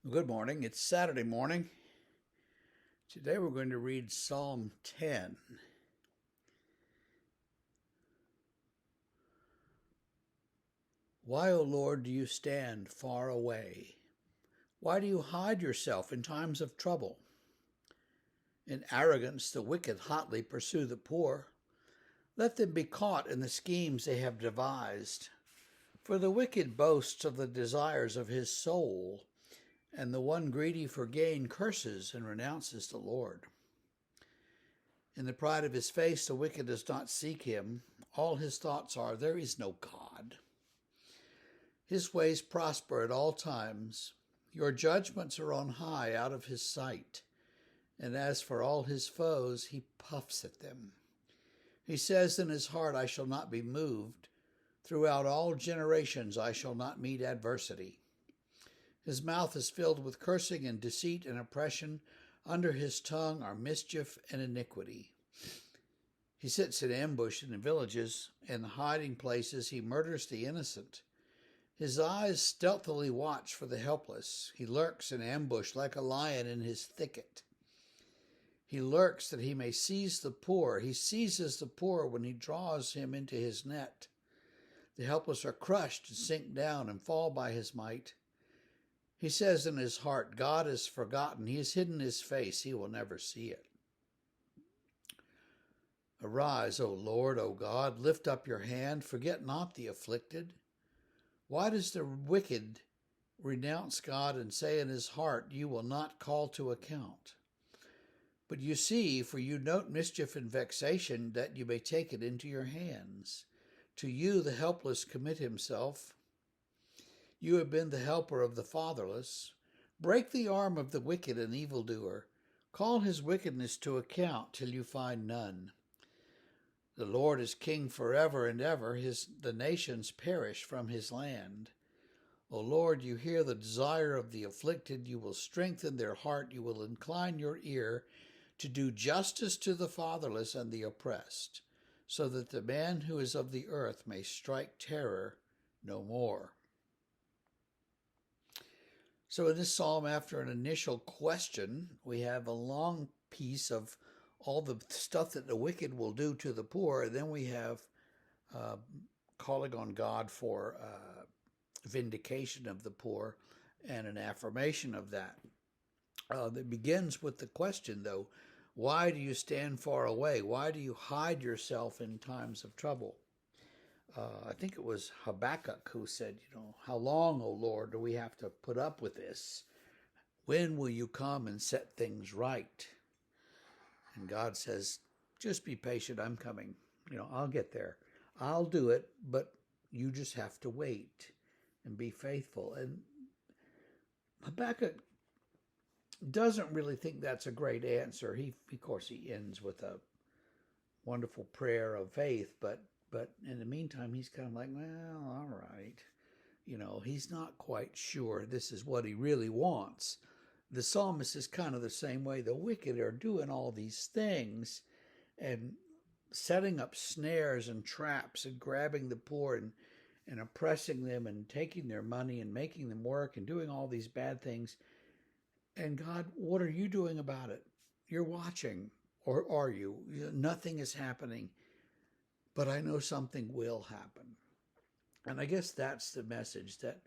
Good morning. It's Saturday morning. Today we're going to read Psalm 10. Why, O Lord, do you stand far away? Why do you hide yourself in times of trouble? In arrogance, the wicked hotly pursue the poor. Let them be caught in the schemes they have devised. For the wicked boasts of the desires of his soul, and the one greedy for gain curses and renounces the Lord. In the pride of his face, the wicked does not seek him. All his thoughts are, there is no God. His ways prosper at all times. Your judgments are on high out of his sight. And as for all his foes, he puffs at them. He says in his heart, I shall not be moved. Throughout all generations, I shall not meet adversity. His mouth is filled with cursing and deceit and oppression. Under his tongue are mischief and iniquity. He sits in ambush in the villages, and hiding places he murders the innocent. His eyes stealthily watch for the helpless. He lurks in ambush like a lion in his thicket. He lurks that he may seize the poor. He seizes the poor when he draws him into his net. The helpless are crushed and sink down and fall by his might. He says in his heart, God is forgotten. He has hidden his face. He will never see it. Arise, O Lord, O God, lift up your hand. Forget not the afflicted. Why does the wicked renounce God and say in his heart, you will not call to account? But you see, for you note mischief and vexation, that you may take it into your hands. To you the helpless commit himself. You have been the helper of the fatherless. Break the arm of the wicked and evildoer. Call his wickedness to account till you find none. The Lord is king forever and ever. The nations perish from his land. O Lord, you hear the desire of the afflicted. You will strengthen their heart. You will incline your ear to do justice to the fatherless and the oppressed, so that the man who is of the earth may strike terror no more. So in this psalm, after an initial question, we have a long piece of all the stuff that the wicked will do to the poor, and then we have calling on God for vindication of the poor and an affirmation of that. That begins with the question, though, why do you stand far away? Why do you hide yourself in times of trouble? I think it was Habakkuk who said, how long, O Lord, do we have to put up with this? When will you come and set things right? And God says, just be patient, I'm coming. I'll get there. I'll do it, but you just have to wait and be faithful. And Habakkuk doesn't really think that's a great answer. Of course, he ends with a wonderful prayer of faith, but in the meantime, he's kind of like, well, all right. He's not quite sure this is what he really wants. The psalmist is kind of the same way. The wicked are doing all these things and setting up snares and traps and grabbing the poor and oppressing them and taking their money and making them work and doing all these bad things. And God, what are you doing about it? You're watching, or are you? Nothing is happening, but I know something will happen. And I guess that's the message, that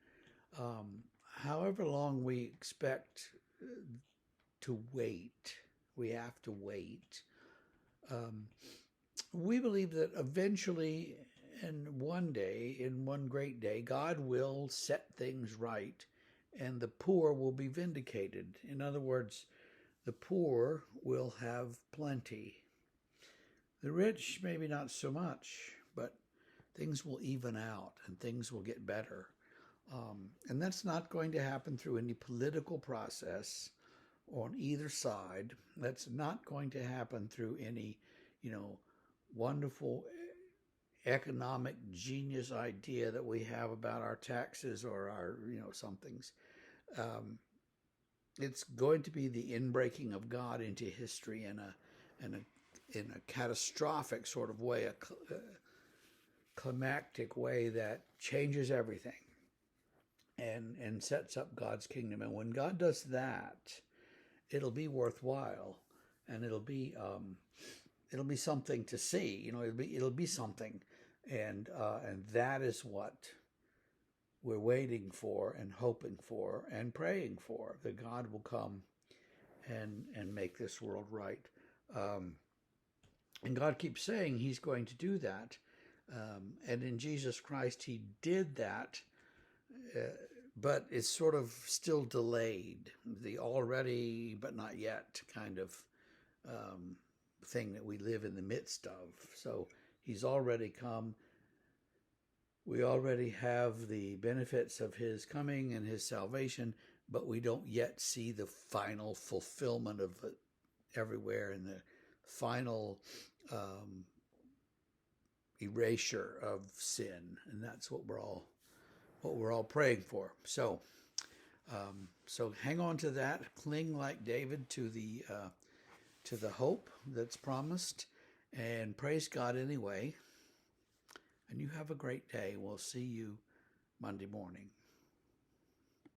however long we expect to wait, we have to wait. We believe that eventually, and one day, in one great day, God will set things right and the poor will be vindicated. In other words, the poor will have plenty. The rich, maybe not so much, but things will even out and things will get better. And that's not going to happen through any political process on either side. That's not going to happen through any, wonderful economic genius idea that we have about our taxes or our, somethings. It's going to be the inbreaking of God into history in a catastrophic sort of way, a climactic way that changes everything. and sets up God's kingdom. And when God does that, it'll be worthwhile, and it'll be something to see. You know, it'll be something, and that is what we're waiting for and hoping for and praying for, that God will come and make this world right. Um, and God keeps saying He's going to do that. And in Jesus Christ, He did that, uh, but it's sort of still delayed. The already but not yet kind of um, thing that we live in the midst of. So He's already come. We already have the benefits of His coming and His salvation, but we don't yet see the final fulfillment of it everywhere, and the final um, erasure of sin, and that's what we're all praying for. So hang on to that, cling like David to the hope that's promised, and praise God anyway. And you have a great day. We'll see you Monday morning.